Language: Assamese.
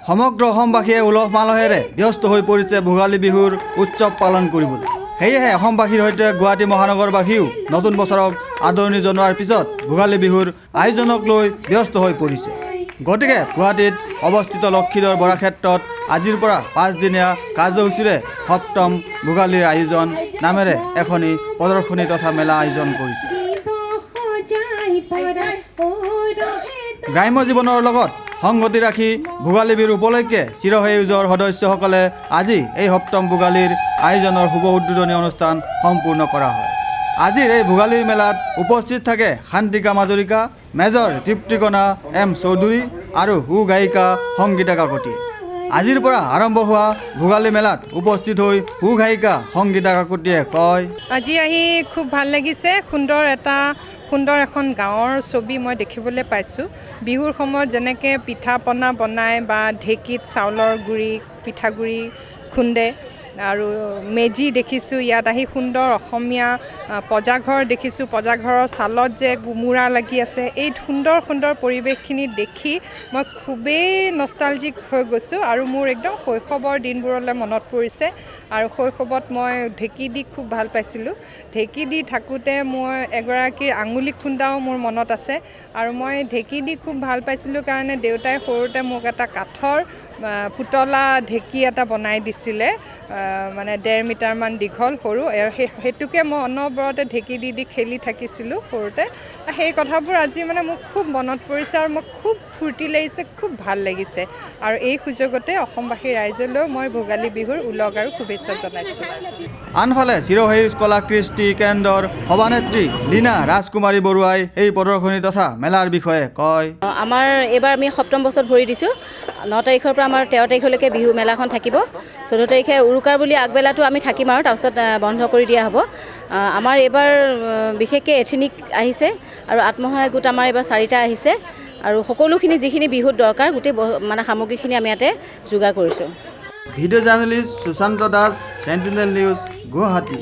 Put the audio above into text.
সমগ্ৰ অসমবাসীয়ে উলহ মালহেৰে ব্যস্ত হৈ পৰিছে ভোগালী বিহুৰ উৎসৱ পালন কৰিবলৈ। সেয়েহে অসমবাসীৰ সৈতে গুৱাহাটী মহানগৰবাসীও নতুন বছৰক আদৰণি জনোৱাৰ পিছত ভোগালী বিহুৰ আয়োজনক লৈ ব্যস্ত হৈ পৰিছে। গতিকে গুৱাহাটীত অৱস্থিত লক্ষীধৰ বৰাক্ষেত্ৰত আজিৰ পৰা 5 দিনীয়া কাৰ্যসূচীৰে সপ্তম ভোগালীৰ আয়োজন নামেৰে এখনি প্ৰদৰ্শনী তথা মেলা আয়োজন কৰিছে। গ্ৰাম্য জীৱনৰ লগত সংগতি ৰাখি ভোগালী বিহু উপলক্ষে চিৰসেউজৰ সদস্যসকলে আজি এই সপ্তম ভোগালীৰ আয়োজনৰ শুভ উদ্বোধনী অনুষ্ঠান সম্পূৰ্ণ কৰা হয়। আজিৰ এই ভোগালীৰ মেলাত উপস্থিত থাকে শান্তিকা মাজৰিকা, মেজৰ তৃপ্তিকণা এম চৌধুৰী আৰু সু গায়িকা সংগীতা কাকতিয়ে। আজিৰ পৰা আৰম্ভ হোৱা ভোগালী মেলাত উপস্থিত হৈ সু গায়িকা সংগীতা কাকতিয়ে কয়, আজি আহি খুব ভাল লাগিছে। সুন্দৰ এখন গাঁৱৰ ছবি মই দেখিবলৈ পাইছোঁ। বিহুৰ সময়ত যেনেকৈ পিঠা পনা বনায় বা ঢেঁকীত চাউলৰ গুড়ি পিঠাগুড়ি খুন্দে আৰু মেজি দেখিছোঁ। ইয়াত আহি সুন্দৰ অসমীয়া পজাঘৰ দেখিছোঁ। পজাঘৰৰ ছালত যে কোমোৰা লাগি আছে, এই সুন্দৰ পৰিৱেশখিনি দেখি মই খুবেই নষ্টালজিক হৈ গৈছোঁ আৰু মোৰ একদম শৈশৱৰ দিনবোৰলৈ মনত পৰিছে। আৰু শৈশৱত মই ঢেঁকী দি খুব ভাল পাইছিলোঁ। ঢেঁকী দি থাকোঁতে মই এগৰাকীৰ আঙুলি খুন্দাও মোৰ মনত আছে। আৰু মই ঢেঁকী দি খুব ভাল পাইছিলোঁ কাৰণে দেউতাই সৰুতে মোক এটা কাঠৰ পুতলা ঢেঁকী এটা বনাই দিছিলে, মানে 1.5 মিটাৰমান দীঘল সৰু। সেইটোকে মই অনবৰতে ঢেঁকী দি খেলি থাকিছিলোঁ সৰুতে। সেই কথাবোৰ আজি মানে মোক খুব মনত পৰিছে আৰু মোক খুব ফূৰ্তি লাগিছে, খুব ভাল লাগিছে। আৰু এই সুযোগতে অসমবাসী ৰাইজলৈও মই ভোগালী বিহুৰ ওলগ আৰু শুভেচ্ছা জনাইছোঁ। আনফালে চিৰসেউজ কলা কৃষ্টি কেন্দ্ৰৰ সভানেত্ৰী লীনা ৰাজকুমাৰী বৰুৱাই এই প্ৰদৰ্শনী তথা মেলাৰ বিষয়ে কয়, আমাৰ এইবাৰ আমি সপ্তম বছৰত ভৰি দিছোঁ। 9 তাৰিখৰ পৰা আমাৰ 13 তাৰিখলৈকে বিহু মেলাখন থাকিব। 14 তাৰিখে উৰুকাৰ বুলি আগবেলাটো আমি থাকিম আৰু তাৰপিছত বন্ধ কৰি দিয়া হ'ব। আমাৰ এইবাৰ বিশেষকৈ এথেনিক আহিছে আৰু আত্মসহায়ক গোট আমাৰ এইবাৰ 4টা আহিছে আৰু সকলোখিনি যিখিনি বিহুত দৰকাৰ গোটেই মানে সামগ্ৰীখিনি আমি ইয়াতে যোগাৰ কৰিছোঁ। Video' journalist Sushanta Das, Sentinel News, Guwahati.